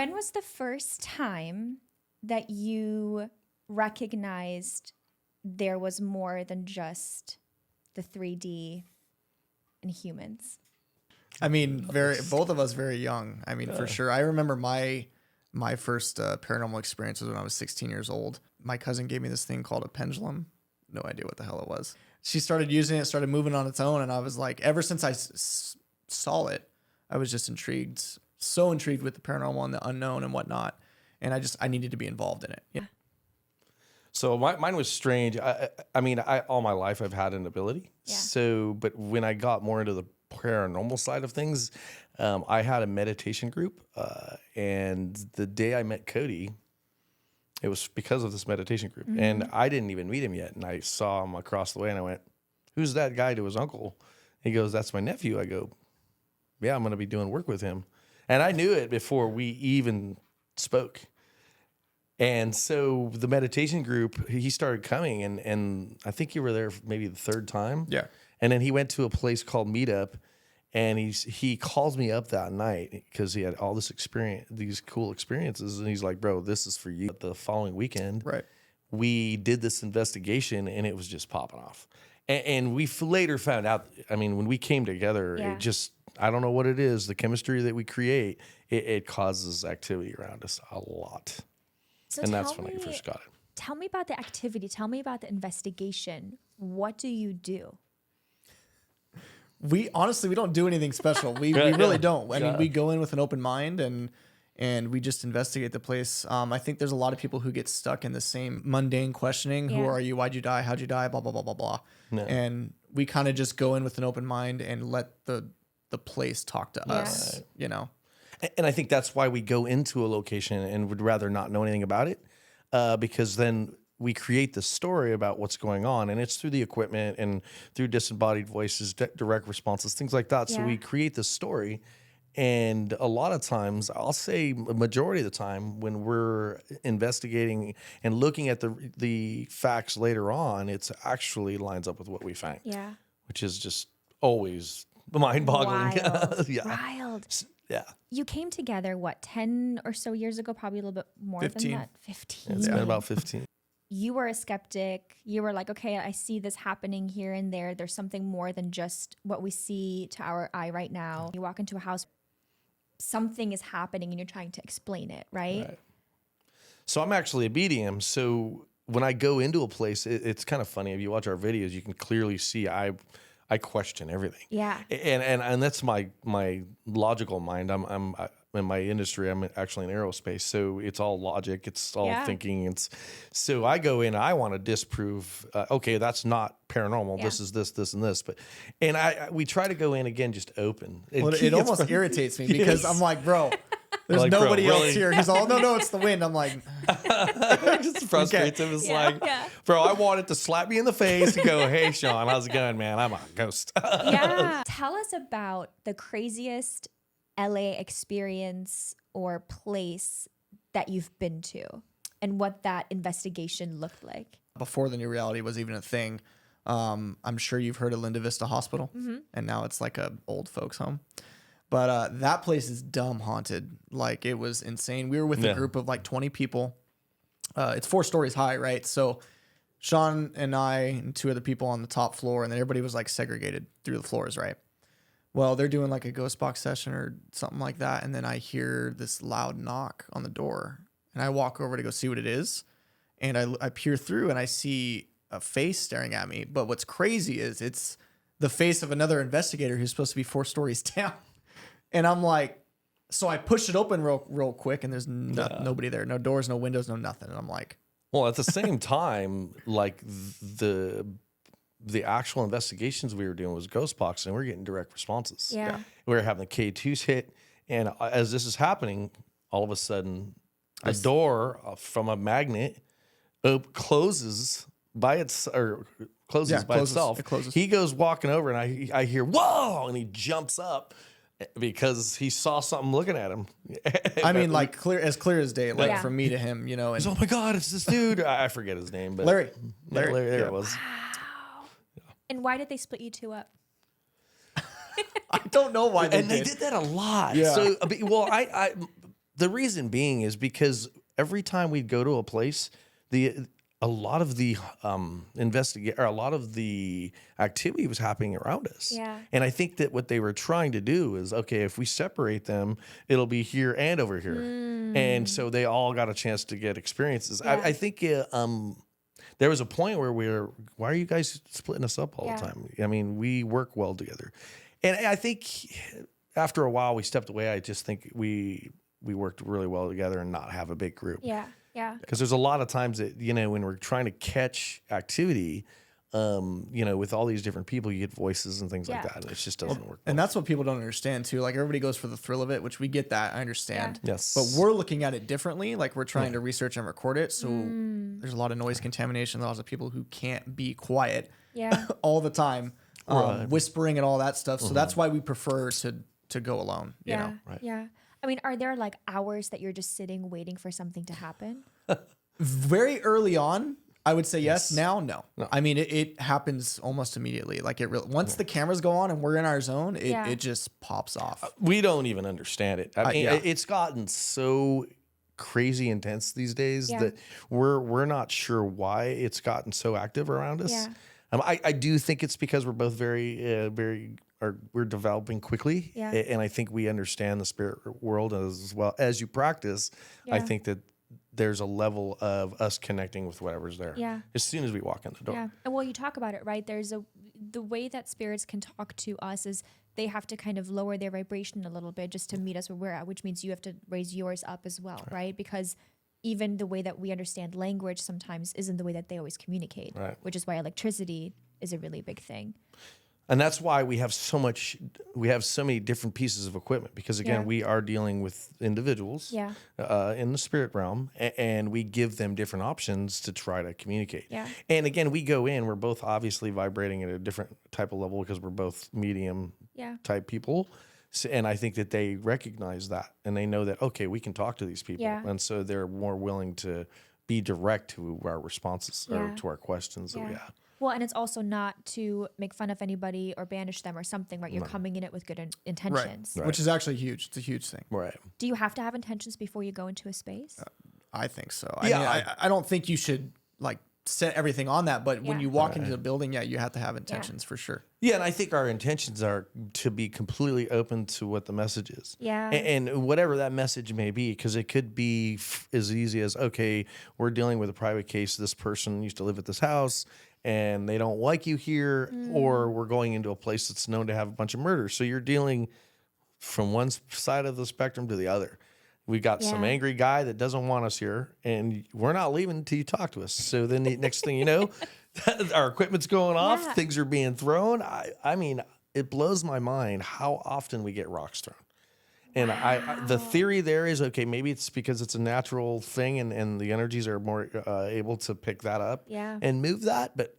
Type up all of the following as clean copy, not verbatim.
When was the first time that you recognized there was more than just the 3D and humans? I mean, both of us very young. I mean, for sure. I remember my first paranormal experience was when I was 16 years old. My cousin gave me this thing called a pendulum. No idea what the hell it was. She started using it, started moving on its own, and I was like, ever since I saw it, I was just intrigued, so intrigued with the paranormal and the unknown and whatnot, and I needed to be involved in it. Yeah. So mine was strange. I mean, all my life I've had an ability. Yeah. So, but when I got more into the paranormal side of things, I had a meditation group, and the day I met Cody, it was because of this meditation group. Mm-hmm. And I didn't even meet him yet. And I saw him across the way and I went, "Who's that guy?" to his uncle. He goes, "That's my nephew." I go, "Yeah, I'm going to be doing work with him." And I knew it before we even spoke. And so the meditation group, he started coming and I think you were there maybe the third time. Yeah. And then he went to a place called Meetup. And he calls me up that night because he had all this experience, these cool experiences. And he's like, "Bro, this is for you." The following weekend, right, we did this investigation and it was just popping off. And we later found out, I mean, when we came together, it just, I don't know what it is, the chemistry that we create, it causes activity around us a lot. So and that's when I first got it. Tell me about the activity. Tell me about the investigation. What do you do? We don't do anything special. We really don't. I mean, we go in with an open mind and we just investigate the place. I think there's a lot of people who get stuck in the same mundane questioning. Who are you? Why'd you die? How'd you die? Blah, blah, blah, blah, blah. No. And we kind of just go in with an open mind and let the place talk to us, Right. you know? And I think that's why we go into a location and would rather not know anything about it, because then we create the story about what's going on, and it's through the equipment and through disembodied voices, direct responses, things like that. Yeah. So we create the story, and a lot of times, I'll say a majority of the time, when we're investigating and looking at the facts later on, it's actually lines up with what we find. Yeah, which is just always mind-boggling. Wild. Yeah. Wild. Yeah. You came together, what, 10 or so years ago? Probably a little bit more 15. than that. 15. It's been about 15. You were a skeptic. You were like, okay, I see this happening here and there. There's something more than just what we see to our eye right now. You walk into a house, something is happening and you're trying to explain it, right? So I'm actually a BDM. So when I go into a place, it's kind of funny. If you watch our videos, you can clearly see I question everything. Yeah. And that's my logical mind. I'm in my industry, I'm actually in aerospace, so it's all logic, it's all thinking. So I go in, I want to disprove. Okay, that's not paranormal. Yeah. This is this, and this. We try to go in again, just open. It almost irritates me because I'm like, bro, there's nobody else here. He's all, no, it's the wind. I'm like, it just frustrates him. It's bro, I wanted to slap me in the face and go, "Hey, Shawn, how's it going, man? I'm a ghost." Yeah. Tell us about the craziest LA experience or place that you've been to and what that investigation looked like. Before the new reality was even a thing, I'm sure you've heard of Linda Vista Hospital, and now it's like a old folks home. But that place is dumb haunted. Like, it was insane. We were with a group of like 20 people. It's 4 stories high, right? So Shawn and I and 2 other people on the top floor, and then everybody was like segregated through the floors, right? Well, they're doing like a ghost box session or something like that, and then I hear this loud knock on the door, and I walk over to go see what it is, and I peer through, and I see a face staring at me. But what's crazy is it's the face of another investigator who's supposed to be 4 stories down. And I'm like, so I push it open real quick, and there's nobody there. No doors, no windows, no nothing. And I'm like... Well, at the same time, like the actual investigations we were doing was ghost box, and we were getting direct responses. Yeah. We were having the K2s hit. And as this is happening, all of a sudden, the door from a magnet closes by itself. It closes. He goes walking over, and I hear, "Whoa!" And he jumps up because he saw something looking at him. I mean, like clear as day, like from me to him, you know. And he's, "Oh my God, it's this dude." I forget his name, but Larry, there it was. Wow. And why did they split you 2 up? I don't know why they did that a lot. Yeah. So, well, The reason being is because every time we'd go to a place, a lot of the a lot of the activity was happening around us. Yeah. And I think that what they were trying to do is, okay, if we separate them, it'll be here and over here. And so they all got a chance to get experiences. Yeah. I think there was a point where why are you guys splitting us up all Yeah. the time? I mean, we work well together. And I think after a while we stepped away. I just think we worked really well together and not have a big group. Yeah. Yeah. Because there's a lot of times that, when we're trying to catch activity, with all these different people, you get voices and things like Yeah. that. And it just doesn't work. And that's what people don't understand too. Like everybody goes for the thrill of it, which we get that. I understand. Yeah. Yes. But we're looking at it differently. Like we're trying to research and record it. So there's a lot of noise contamination. Lots of people who can't be quiet Yeah. all the time, Right. whispering and all that stuff. So that's why we prefer to go alone. You Yeah. know? Right. Yeah. I mean, are there like hours that you're just sitting waiting for something to happen? Very early on, I would say yes. Now, no. No. I mean, it happens almost immediately. Like once the cameras go on and we're in our zone, Yeah. it just pops off. We don't even understand it. I mean, yeah. it's gotten so crazy intense these days Yeah. that we're not sure why it's gotten so active around us. Yeah. I do think it's because we're both we're developing quickly. Yeah. And I think we understand the spirit world as well as you practice. I Yeah. think that there's a level of us connecting with whatever's there. Yeah. As soon as we walk in the door. Yeah. And well, you talk about it, right? The way that spirits can talk to us is they have to kind of lower their vibration a little bit just to meet us where we're at, which means you have to raise yours up as well, right? Because even the way that we understand language sometimes isn't the way that they always communicate, Right. which is why electricity is a really big thing. And that's why we have so many different pieces of equipment, because again, Yeah. we are dealing with individuals Yeah. In the spirit realm, and we give them different options to try to communicate. Yeah. And again, we go in, we're both obviously vibrating at a different type of level because we're both medium Yeah. type people. So, and I think that they recognize that and they know that, okay, we can talk to these people. Yeah. And so they're more willing to be direct to our responses Yeah. or to our questions that we have. Well, and it's also not to make fun of anybody or banish them or something, right? You're coming in it with good intentions. Right. Which is actually huge. It's a huge thing. Right. Do you have to have intentions before you go into a space? I think so. Yeah, I mean, I don't think you should like set everything on that, but when Yeah. you walk into the building, yeah, you have to have intentions for sure. Yeah, and I think our intentions are to be completely open to what the message is. Yeah. And whatever that message may be, because it could be as easy as, okay, we're dealing with a private case. This person used to live at this house and they don't like you here, or we're going into a place that's known to have a bunch of murders. So you're dealing from one side of the spectrum to the other. We got some Yeah. angry guy that doesn't want us here, and we're not leaving until you talk to us. So then the next thing you know, our equipment's going off, Yeah. things are being thrown. I mean, it blows my mind how often we get rocks thrown. And the theory there is, okay, maybe it's because it's a natural thing and the energies are more able to pick that up Yeah. and move that. But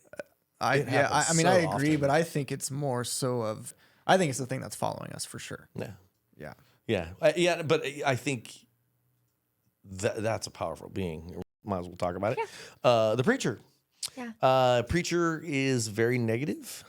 I happens mean, so I agree, often. but I think it's more so of, I think it's the thing that's following us for sure. yeah. Yeah. Yeah. But I think that's a powerful being. Might as well talk about it. The preacher. Yeah. Preacher is very negative.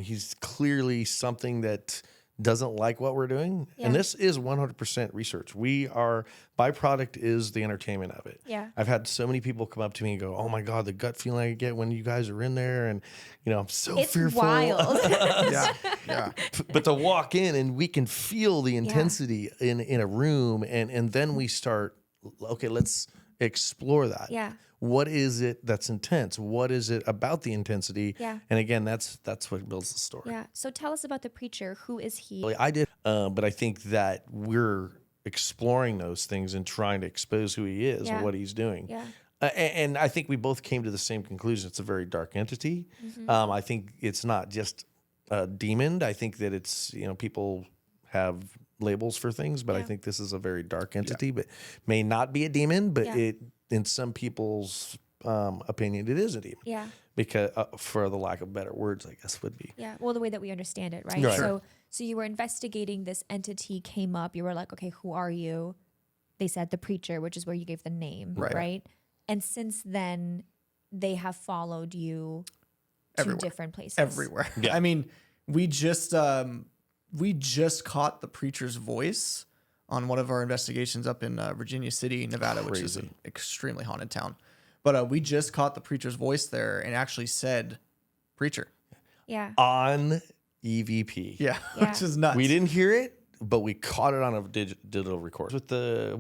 He's clearly something that doesn't like what we're doing. Yeah. And this is 100% research. Our byproduct is the entertainment of it. Yeah. I've had so many people come up to me and go, oh my God, the gut feeling I get when you guys are in there. And, I'm so It's fearful. wild. Yeah. Yeah. But to walk in and we can feel the intensity in a room, and then we start, okay, let's explore that. Yeah. What is it that's intense? What is it about the intensity? Yeah. And again, that's what builds the story. Yeah. So tell us about the preacher. Who is he? Well, I did, but I think that we're exploring those things and trying to expose who he is Yeah. and what he's doing. Yeah. And I think we both came to the same conclusion. It's a very dark entity. I think it's not just a demon. I think that it's, people have labels for things, but I Yeah. think this is a very dark entity, but may not be a demon, but Yeah. it, in some people's opinion, it is a demon. Yeah. Because for the lack of better words, I guess would be. Yeah. Well, the way that we understand it, right? Right. So you were investigating this entity, came up. You were like, okay, who are you? They said the preacher, which is where you gave the name, Right. right? And since then, they have followed you to Everywhere. different places. Everywhere. Yeah. I mean, we just caught the preacher's voice on one of our investigations up in Virginia City, Nevada, which is an extremely haunted town. But we just caught the preacher's voice there and actually said preacher. Yeah. On EVP. Yeah, which is nuts. We didn't hear it, but we caught it on a digital record with the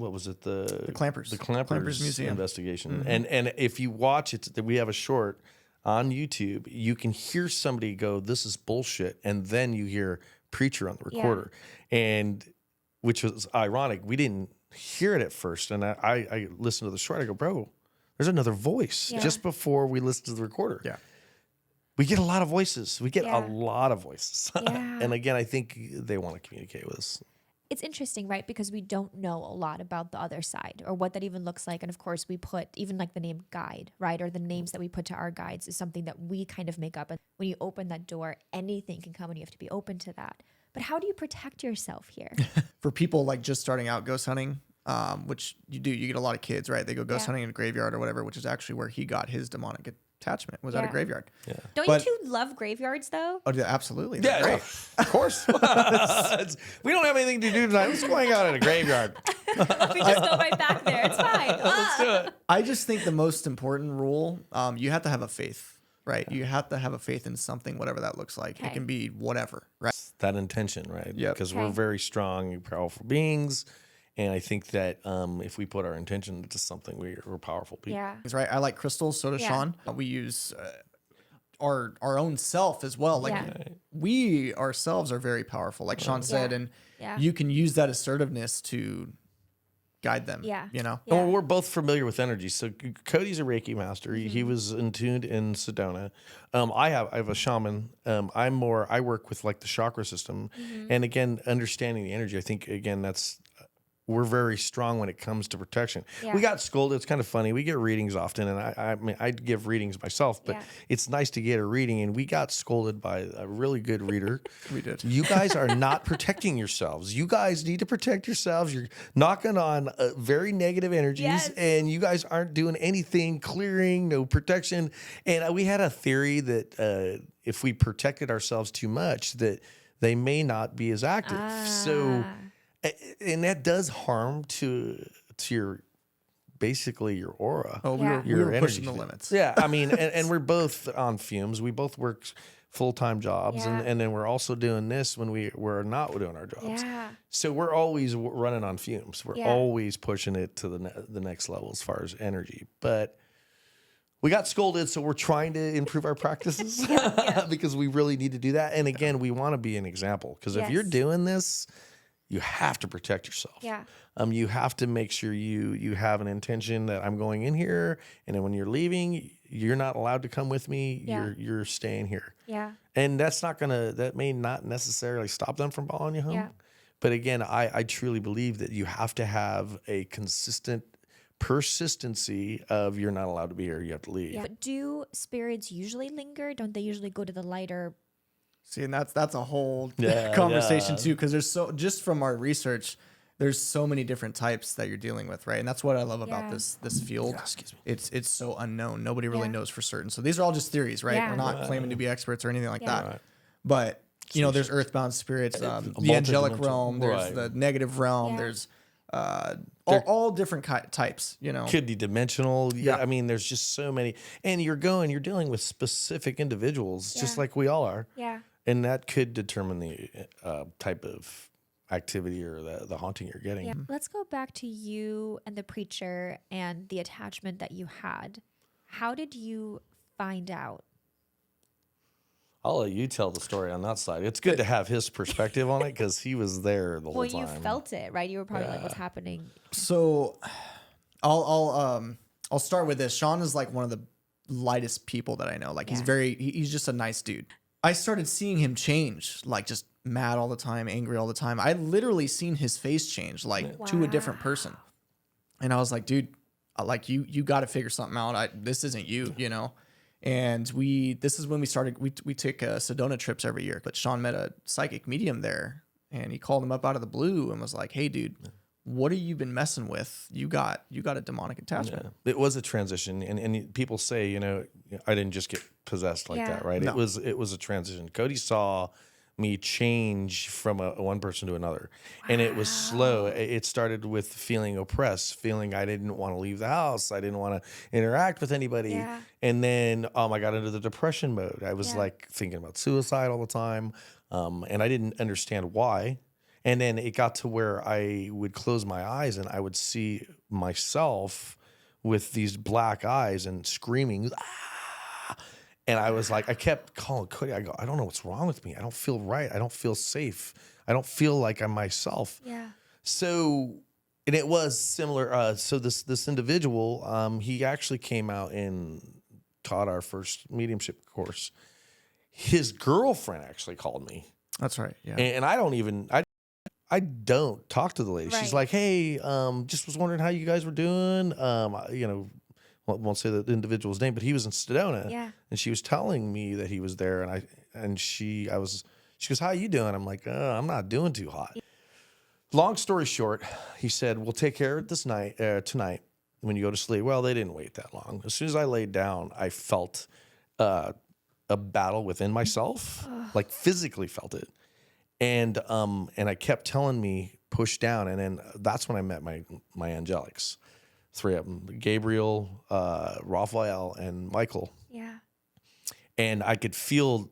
Clampers. The Clampers Museum investigation. And if you watch it, we have a short on YouTube. You can hear somebody go, "This is bullshit," and then you hear preacher on the recorder, and which was ironic. We didn't hear it at first, and I listened to the short. I go, "Bro, there's another voice." Just before we listened to the recorder. Yeah. We get a lot of voices. We get a lot of voices. Yeah. And again, I think they want to communicate with us. It's interesting, right? Because we don't know a lot about the other side or what that even looks like. And of course, we put even like the name guide, right? Or the names that we put to our guides is something that we kind of make up. And when you open that door, anything can come and you have to be open to that. But how do you protect yourself here? For people like just starting out ghost hunting, which you do, you get a lot of kids, right? They go ghost hunting in a graveyard or whatever, which is actually where he got his demonic attachment, was at a graveyard. Yeah. Don't you two love graveyards though? Oh, yeah, absolutely. They're great. Of course. We don't have anything to do tonight. Let's go hang out at a graveyard. We just go right back there. It's fine. Let's do it. I just think the most important rule, you have to have a faith, right? You have to have a faith in something, whatever that looks like. Okay. It can be whatever, right? That intention, right? Yep. Because we're very strong, powerful beings. And I think that if we put our intention into something, we're powerful people. Yeah. Right. I like crystals. So does Shawn. We use our own self as well. Like we ourselves are very powerful, like Shawn said, and you can use that assertiveness to guide them. Yeah. You know. Yeah. Well, we're both familiar with energy. So Cody's a Reiki master. He was tuned in Sedona. I have a shaman. I work with like the chakra system, and again, understanding the energy. I think again we're very strong when it comes to protection. Yeah. We got scolded. It's kind of funny. We get readings often, and I mean, I give readings myself, but it's nice to get a reading. And we got scolded by a really good reader. We did. You guys are not protecting yourselves. You guys need to protect yourselves. You're knocking on very negative energies, and you guys aren't doing anything, clearing, no protection. And we had a theory that if we protected ourselves too much, that they may not be as active. So. And that does harm to your basically your aura. Oh, we were pushing the limits. Yeah, I mean, and we're both on fumes. We both work full-time jobs, and then we're also doing this when we're not doing our jobs. Yeah. So we're always running on fumes. We're always pushing it to the next level as far as energy. But we got scolded, so we're trying to improve our practices because we really need to do that. And again, we want to be an example because if you're doing this, you have to protect yourself. Yeah. You have to make sure you have an intention that I'm going in here, and then when you're leaving, you're not allowed to come with me. Yeah. You're staying here. Yeah. And that may not necessarily stop them from following you home. Yeah. But again, I truly believe that you have to have a consistent persistency of you're not allowed to be here. You have to leave. Yeah. But do spirits usually linger? Don't they usually go to the lighter? See, and that's a whole conversation too, because there's just from our research, there's so many different types that you're dealing with, right? And that's what I love about this field. Excuse me. It's so unknown. Nobody really knows for certain. So these are all just theories, right? Yeah. We're not claiming to be experts or anything like that. Right. But there's earthbound spirits, the angelic realm, there's the negative realm, there's all different types, you know. Could be dimensional. Yeah. I mean, there's just so many. And you're dealing with specific individuals, just like we all are. Yeah. And that could determine the type of activity or the haunting you're getting. Yeah. Let's go back to you and the preacher and the attachment that you had. How did you find out? I'll let you tell the story on that side. It's good to have his perspective on it because he was there the whole time. Well, you felt it, right? You were probably like, what's happening? So I'll start with this. Shawn is like one of the lightest people that I know. Like he's just a nice dude. I started seeing him change, like just mad all the time, angry all the time. I literally seen his face change, like to a different person. And I was like, dude, like you got to figure something out. This isn't you, you know? And this is when we started, we take Sedona trips every year, but Shawn met a psychic medium there and he called him up out of the blue and was like, hey dude, what have you been messing with? You got a demonic attachment. Yeah. It was a transition. And people say, I didn't just get possessed like that, right? No. It was a transition. Cody saw me change from one person to another. And it was slow. It started with feeling oppressed, feeling I didn't want to leave the house. I didn't want to interact with anybody. Yeah. And then I got into the depression mode. I was like thinking about suicide all the time. And I didn't understand why. And then it got to where I would close my eyes and I would see myself with these black eyes and screaming, ah! And I was like, I kept calling Cody. I go, I don't know what's wrong with me. I don't feel right. I don't feel safe. I don't feel like I'm myself. Yeah. So, and it was similar. So this individual, he actually came out and taught our first mediumship course. His girlfriend actually called me. That's right. Yeah. And I don't talk to the lady. She's like, hey, just was wondering how you guys were doing. Won't say the individual's name, but he was in Sedona. Yeah. And she was telling me that he was there. She goes, how you doing? I'm like, I'm not doing too hot. Long story short, he said, we'll take care of it tonight when you go to sleep. Well, they didn't wait that long. As soon as I laid down, I felt a battle within myself, like physically felt it. And I kept telling me, push down. And then that's when I met my angelics. 3 of them, Gabriel, Raphael, and Michael. Yeah. And I could feel,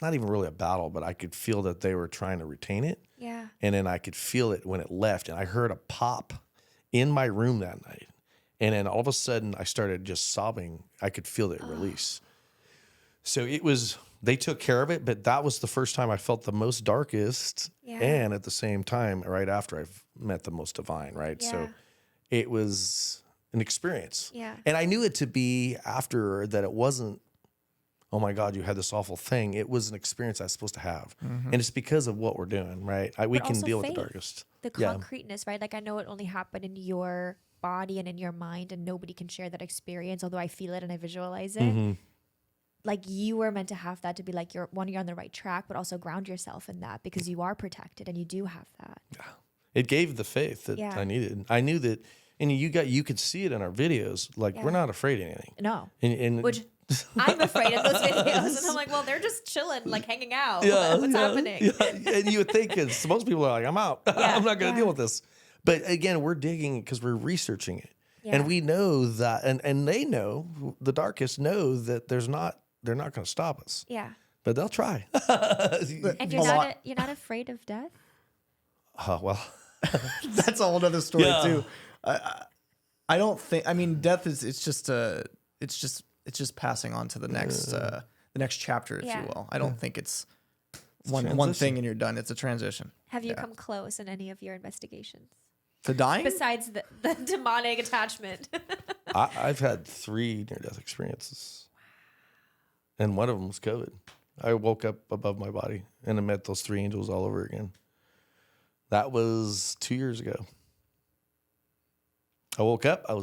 not even really a battle, but I could feel that they were trying to retain it. Yeah. And then I could feel it when it left. And I heard a pop in my room that night. And then all of a sudden I started just sobbing. I could feel it release. So they took care of it, but that was the first time I felt the most darkest. Yeah. And at the same time, right after I've met the most divine, right? Yeah. So it was an experience. Yeah. And I knew it to be after that it wasn't, oh my God, you had this awful thing. It was an experience I was supposed to have. And it's because of what we're doing, right? We But can also deal with faith. the darkest. The concreteness, right? Like I know it only happened in your body and in your mind and nobody can share that experience, although I feel it and I visualize it. Like you were meant to have that to be like you're on the right track, but also ground yourself in that because you are protected and you do have that. Yeah. It gave the faith that I needed. I knew that, and you could see it in our videos. Like we're not afraid of anything. No. And Which I'm afraid of those videos. And I'm like, well, they're just chilling, like hanging out. What's happening? Yeah. And you would think, because most people are like, I'm out. I'm not going to deal with this. But again, we're digging because we're researching it. Yeah. And we know that, and they know, the darkest know that they're not going to stop us. Yeah. But they'll try. And you're not afraid of death? Well. That's a whole other story too. I don't think, I mean, death is, it's just passing on to the next chapter, if you will. I don't think it's one thing and you're done. It's a transition. Have you come close in any of your investigations? To dying? Besides the demonic attachment. I've had 3 near-death experiences. And one of them was COVID. I woke up above my body and I met those 3 angels all over again. That was 2 years ago. I woke up. I'm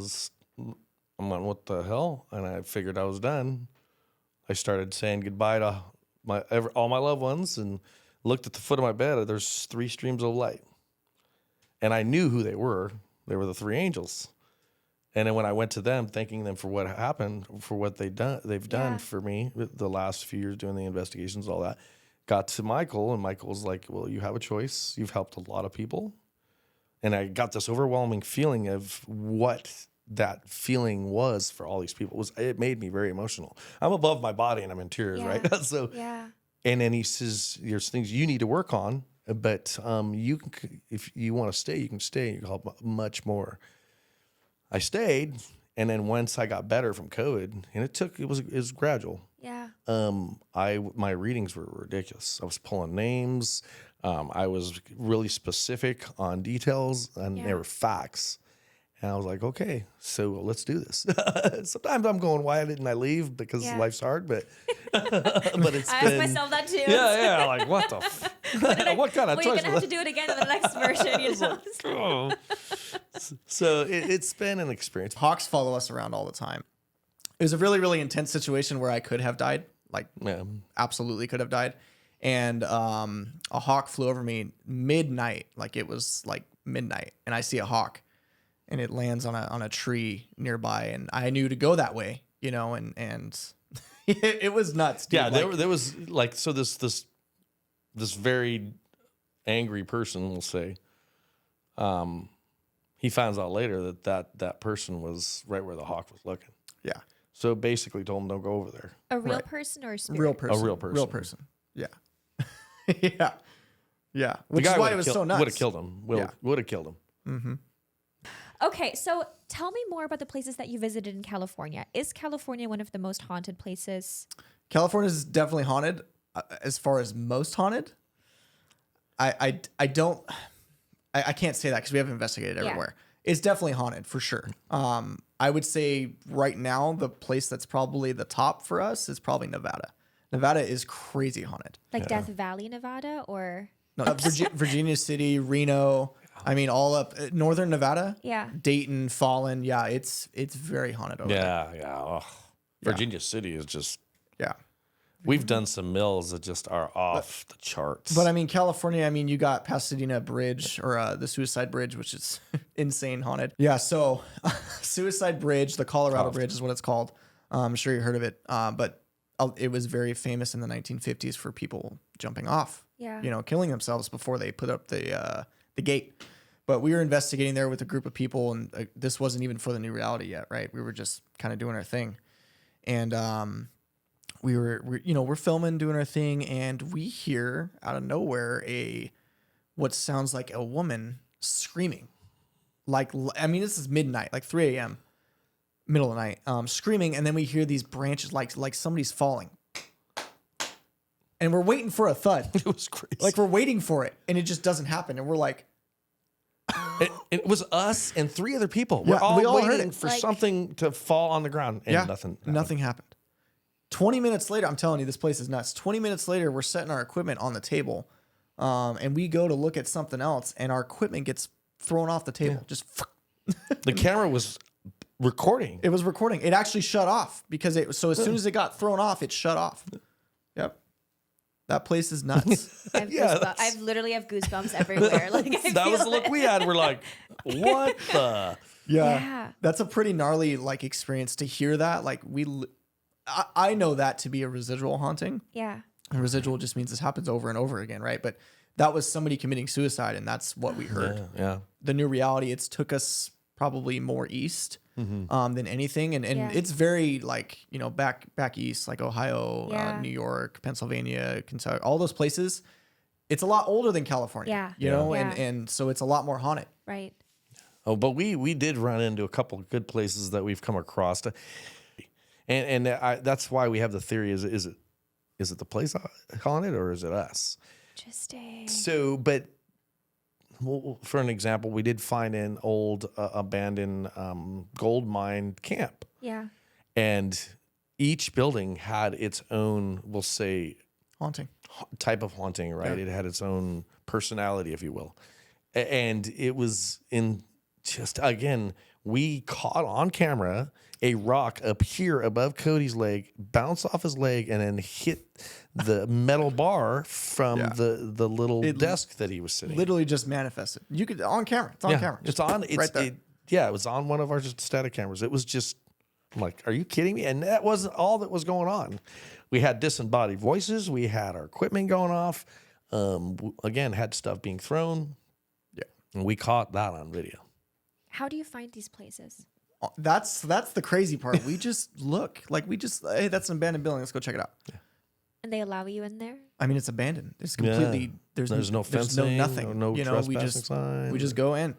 like, what the hell? And I figured I was done. I started saying goodbye to all my loved ones and looked at the foot of my bed. There's 3 streams of light. And I knew who they were. They were the 3 angels. And then when I went to them, thanking them for what happened, for what they've done for me the last few years doing the investigations, all that, got to Michael, and Michael was like, well, you have a choice. You've helped a lot of people. And I got this overwhelming feeling of what that feeling was for all these people. It made me very emotional. I'm above my body and I'm in tears, right? So, and then he says, there's things you need to work on, but you can, if you want to stay, you can stay. You can help much more. I stayed, and then once I got better from COVID, and it was gradual. Yeah. My readings were ridiculous. I was pulling names. I was really specific on details, and they were facts. And I was like, okay, so let's do this. Sometimes I'm going, why didn't I leave? Because life's hard, but it's I ask myself that too. Yeah, like what the what kind of choice? Well, you're going to have to do it again in the next version, you know? So it's been an experience. Hawks follow us around all the time. It was a really, really intense situation where I could have died, absolutely could have died. And a hawk flew over me midnight, like it was like midnight, and I see a hawk. And it lands on a tree nearby, and I knew to go that way, you know, and it was nuts. Dude. Yeah, there was like, so this this very angry person, we'll say, he finds out later that person was right where the hawk was looking. Yeah. So basically told him, don't go over there. A real Right. person or a spirit? Real person. A real person. Real person. Yeah. Yeah. Yeah. The Which guy is why would've it was kill- so nuts. Would have killed him. Yeah. Would have killed him. Mm-hmm. Okay, so tell me more about the places that you visited in California. Is California one of the most haunted places? California is definitely haunted. As far as most haunted, I can't say that because we haven't investigated Yeah. everywhere. It's definitely haunted for sure. I would say right now the place that's probably the top for us is probably Nevada. Nevada is crazy haunted. Like Death Valley, Nevada, or No, Virginia City, Reno. I mean, all up northern Nevada. yeah. Dayton, Fallon. Yeah, it's very haunted over there. Yeah. Oh. Virginia City is just. Yeah. We've done some mills that just are off the charts. But I mean, California, I mean, you got Pasadena Bridge or the Suicide Bridge, which is insane haunted. Yeah. So Suicide Bridge, the Colorado Bridge is what it's called. I'm sure you heard of it. But it was very famous in the 1950s for people jumping off, Yeah. you know, killing themselves before they put up the gate. But we were investigating there with a group of people, and this wasn't even for the new reality yet, right? We were just kind of doing our thing. And, we're filming, doing our thing, and we hear out of nowhere what sounds like a woman screaming. Like, I mean, this is midnight, like 3 a.m., middle of the night, screaming, and then we hear these branches like somebody's falling. And we're waiting for a thud. it was crazy. Like, we're waiting for it, and it just doesn't happen. And we're like, it was us and 3 other people. Yeah, We're all we all heard waiting it. for Like- something to fall on the ground, and nothing happened. 20 minutes later, I'm telling you, this place is nuts. 20 minutes later, we're setting our equipment on the table, and we go to look at something else, and our equipment gets thrown off the table. Just The camera was recording. it was recording. It actually shut off because as soon as it got thrown off, it shut off. Yep, that place is nuts. I have Yeah, goosebumps. I literally have goosebumps everywhere. Like I That feel was the look it. we had. We're like, what the? Yeah. That's a pretty gnarly experience to hear that. Like I know that to be a residual haunting. Yeah. And residual just means this happens over and over again, right? But that was somebody committing suicide, and that's what we heard. Yeah. The new reality, it's took us probably more east than anything, and Yeah. it's very back east, like Ohio, Yeah. New York, Pennsylvania, Kentucky, all those places. It's a lot older than California. Yeah. you know, Yeah. and so it's a lot more haunted. Right. Oh, but we did run into a couple of good places that we've come across, that's why we have the theory: is it the place haunted or is it us? Interesting. So, but for an example, we did find an old abandoned gold mine camp, Yeah. and each building had its own, we'll say, Haunting. type of haunting, right? Yeah. It had its own personality, if you will. And it was again, we caught on camera a rock up here above Cody's leg, bounce off his leg, and then hit the metal bar from Yeah. the little desk that he was sitting. Literally just manifested. You could on camera. It's on camera. It's on. It's right there. it was on one of our static cameras. It was just I'm like, are you kidding me? And that wasn't all that was going on. We had disembodied voices. We had our equipment going off. Again, had stuff being thrown. Yeah. And we caught that on video. How do you find these places? That's the crazy part. We just look hey, that's an abandoned building. Let's go check it out. And they allow you in there? I mean, it's abandoned. It's completely There's no there's no fencing, nothing. no we trespassing just sign. we just go in.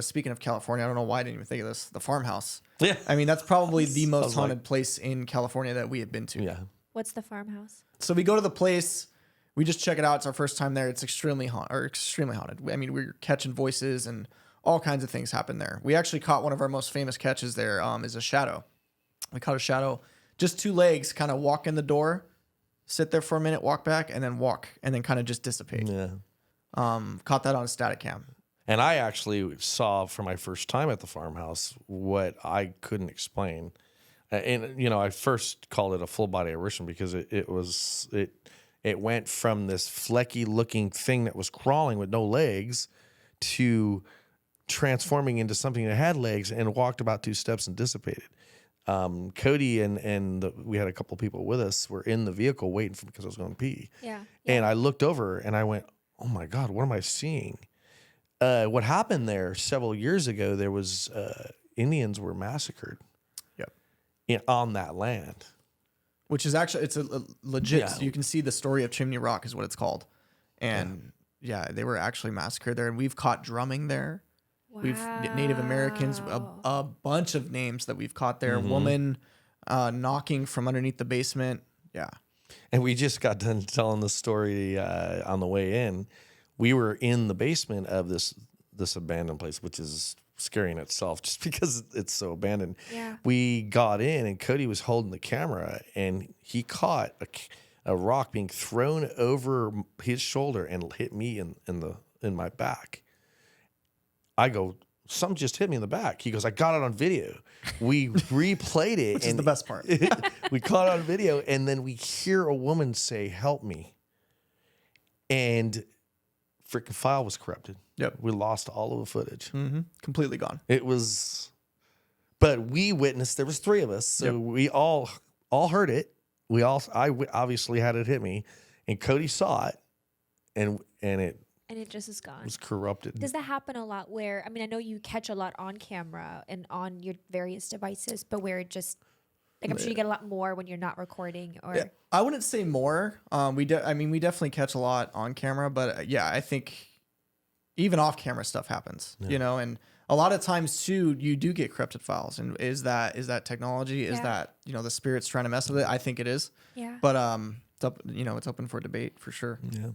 Speaking of California, I don't know why I didn't even think of this. The farmhouse. Yeah. I mean, that's probably the most was like- haunted place in California that we have been to. Yeah. What's the farmhouse? So we go to the place. We just check it out. It's our first time there. It's extremely haunted. I mean, we're catching voices and all kinds of things happen there. We actually caught one of our most famous catches there. Is a shadow. We caught a shadow, just 2 legs, kind of walk in the door, sit there for a minute, walk back, and then walk, and then kind of just dissipate. Yeah. Caught that on a static cam. And I actually saw for my first time at the farmhouse what I couldn't explain. And I first called it a full body apparition because it went from this flecky looking thing that was crawling with no legs to transforming into something that had legs and walked about 2 steps and dissipated. Cody and we had a couple people with us were in the vehicle waiting for because I was going to pee. Yeah. And I looked over and I went, oh my God, what am I seeing? What happened there several years ago, there was Indians were massacred on that land. Which is actually, it's a legit, Yeah. so you can see the story of Chimney Rock is what it's called. And they were actually massacred there. And we've caught drumming there. Wow. We've Native Americans, a bunch of names that we've caught there. Woman knocking from underneath the basement. Yeah. And we just got done telling the story on the way in. We were in the basement of this abandoned place, which is scary in itself just because it's so abandoned. Yeah. We got in and Cody was holding the camera and he caught a rock being thrown over his shoulder and hit me in my back. I go, something just hit me in the back. He goes, I got it on video. We replayed it. Which is the best part. We caught it on video and then we hear a woman say, help me. And freaking file was corrupted. Yep. We lost all of the footage. Completely gone. It was, but we witnessed, there was 3 of us. So we all heard it. I obviously had it hit me and Cody saw it and it just is gone. was corrupted. Does that happen a lot where, I mean, I know you catch a lot on camera and on your various devices, but where it just, like, I'm sure you get a lot more when you're not recording or. Yeah, I wouldn't say more. We definitely catch a lot on camera, but I think even off camera stuff happens, you know, and a lot of times too, you do get corrupted files. And is that technology? Is that, you know, the spirits trying to mess with it? I think it is. Yeah. But, it's open for debate for sure. Yeah.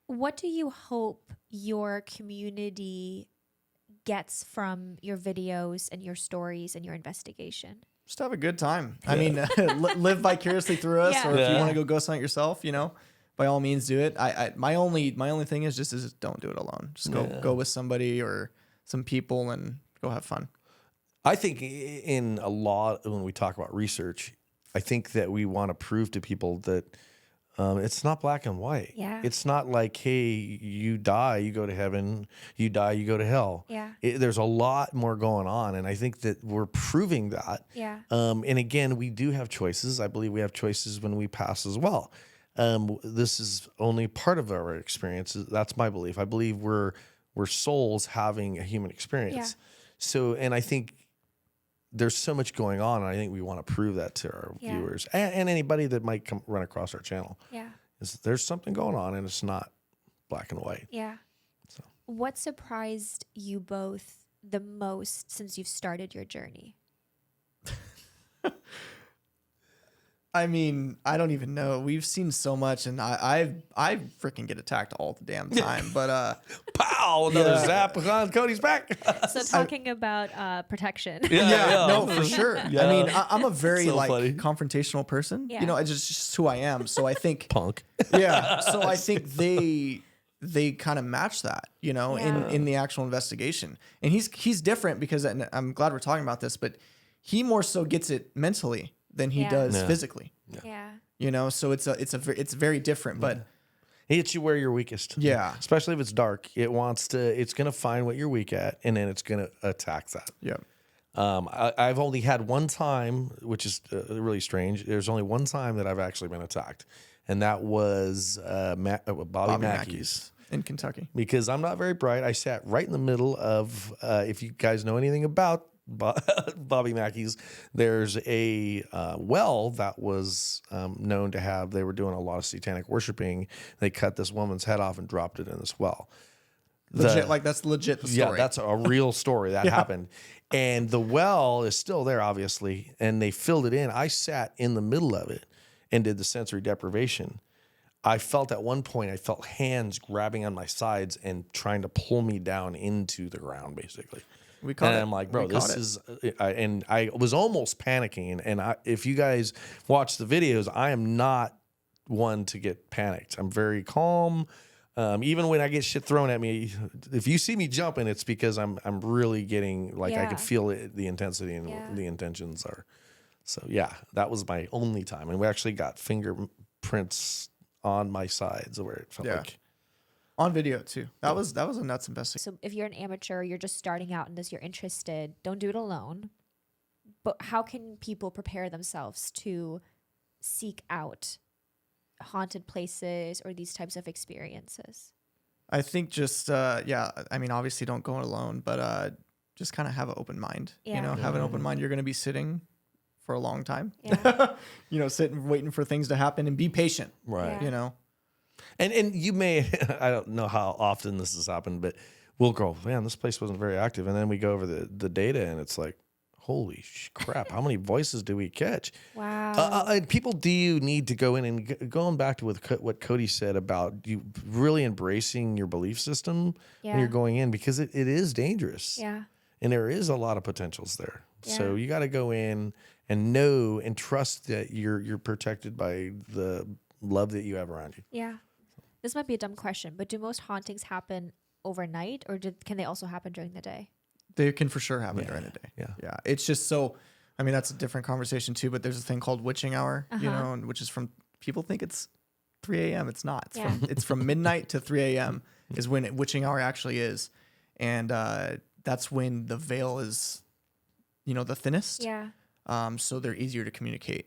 What do you hope your community gets from your videos and your stories and your investigation? Just have a good time. I mean, live vicariously through us, or if you want to go ghost hunt yourself, you know, by all means do it. My only thing is just don't do it alone. Just go with somebody or some people and go have fun. I think in a lot, when we talk about research, I think that we want to prove to people that it's not black and white. Yeah. It's not like, hey, you die, you go to heaven. You die, you go to hell. Yeah. There's a lot more going on. And I think that we're proving that. Yeah. And again, we do have choices. I believe we have choices when we pass as well. This is only part of our experience. That's my belief. I believe we're souls having a human experience. Yeah. So, and I think there's so much going on, and I think we want to prove that to our viewers and anybody that might run across our channel. Yeah. There's something going on, and it's not black and white. Yeah. So, what surprised you both the most since you've started your journey? I mean, I don't even know. We've seen so much, and I freaking get attacked all the damn time. But pow! Another zap on Cody's back. So talking about protection. No, for sure. Yeah. I mean, I'm a very so funny. confrontational person. Yeah. You know, it's just who I am. So I think Punk. Yeah. So I think they kind of match that, you know, in the actual investigation. And he's different because, and I'm glad we're talking about this, but he more so gets it mentally than he does physically. Yeah. You know, so it's very different, but It hits you where you're weakest. Yeah. Especially if it's dark. It's going to find what you're weak at, and then it's going to attack that. yeah. I've only had one time, which is really strange. There's only one time that I've actually been attacked, and that was Bobby Mackey's in Kentucky. Because I'm not very bright. I sat right in the middle of, if you guys know anything about Bobby Mackey's, there's a well that was known to have, they were doing a lot of satanic worshiping. They cut this woman's head off and dropped it in this well. Legit, that's legit the story. Yeah, that's a real story that happened. And the well is still there, obviously, and they filled it in. I sat in the middle of it and did the sensory deprivation. I felt at one point, I felt hands grabbing on my sides and trying to pull me down into the ground, basically. And I'm like, bro, this is, and I was almost panicking. And if you guys watch the videos, I am not one to get panicked. I'm very calm. Even when I get shit thrown at me, if you see me jumping, it's because I'm really getting, like, I could feel it, the intensity and what the intentions are. So yeah, that was my only time. And we actually got fingerprints on my sides where it felt like. On video too. That was a nuts investigation. So if you're an amateur, you're just starting out in this, you're interested, don't do it alone. But how can people prepare themselves to seek out haunted places or these types of experiences? I think just I mean, obviously don't go alone, but just kind of have an open mind. You Yeah. know, have an open mind. You're going to be sitting for a long time. Yeah. You know, sitting waiting for things to happen and be patient. Right. Yeah. You know. And you may, I don't know how often this has happened, but we'll go, man, this place wasn't very active. And then we go over the data and it's like, holy crap, how many voices do we catch? Wow. And people do need to go in and going back to what Cody said about you really embracing your belief system when you're going in, because it is dangerous. Yeah. And there is a lot of potentials there. Yeah. So you got to go in and know and trust that you're protected by the love that you have around you. Yeah. This might be a dumb question, but do most hauntings happen overnight, or can they also happen during the day? They can for sure happen during the day. Yeah. It's just so, I mean, that's a different conversation too, but there's a thing called witching hour, you know, which is from, people think it's 3 a.m. It's not. It's from midnight to 3 a.m. is when witching hour actually is. And that's when the veil is, you know, the thinnest. Yeah. So they're easier to communicate.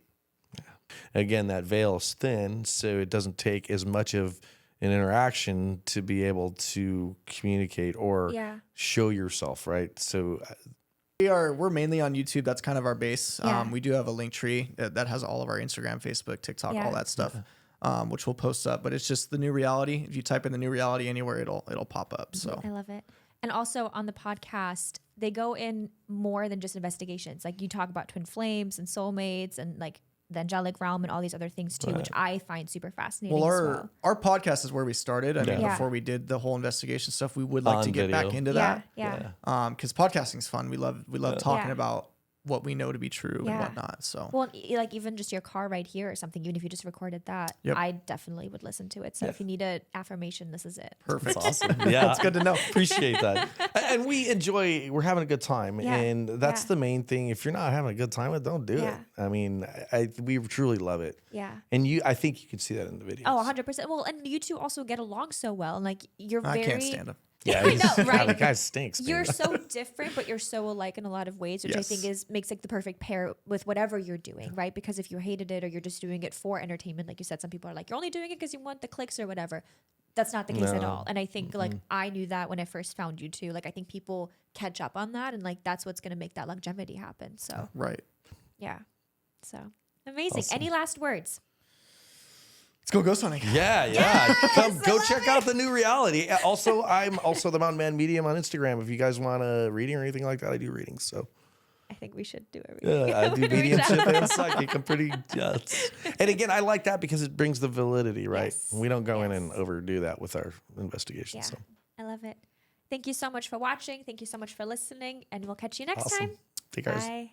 Again, that veil is thin, so it doesn't take as much of an interaction to be able to communicate or show yourself, right? So We're mainly on YouTube. That's kind of our base. Yeah. We do have a link tree that has all of our Instagram, Facebook, TikTok, all that stuff, which we'll post up. But it's just the new reality. If you type in the new reality anywhere, it'll pop up. So I love it. And also on the podcast, they go in more than just investigations. Like you talk about twin flames and soulmates and like the angelic realm and all these other things too, which I find super fascinating well, as well. our podcast is where we started. I mean, before we did the whole investigation stuff, we would like to get back into that. Yeah. Because podcasting's fun. We love talking about what we know to be true and Yeah. whatnot. So Well, like even just your car ride here or something, even if you just recorded that, I definitely would listen to it. So if you need an affirmation, this is it. perfect. that's awesome. Yeah, That's good to know. Appreciate that. And we're having a good time. Yeah. And that's the main thing. If you're not having a good time, don't do it. I mean, we truly love it. Yeah. And I think you can see that in the videos. Oh, 100%. Well, and you two also get along so well. And like you're I very... can't stand him. Yeah, I know, right? The guy stinks. You're Man. so different, but you're so alike in a lot of ways, which I think makes like the perfect pair with whatever you're doing, right? Because if you hated it or you're just doing it for entertainment, like you said, some people are like, you're only doing it because you want the clicks or whatever. That's not the case at all. And I think like I knew that when I first found you too. Like I think people catch up on that, and like that's what's going to make that longevity happen. So Right. yeah, so amazing. Awesome. Any last words? Let's go ghost hunting. Yeah. Go check out the new reality. Also, I'm also the Mountain Man Medium on Instagram. If you guys want a reading or anything like that, I do readings. So I think we should do a reading. I do mediumship and psychic. I'm pretty. And again, I like that because it brings the validity, right? Yes. We don't go in and overdo that with our investigations. Yeah, So I love it. Thank you so much for watching. Thank you so much for listening, and we'll catch you next awesome. time. Take care. Bye.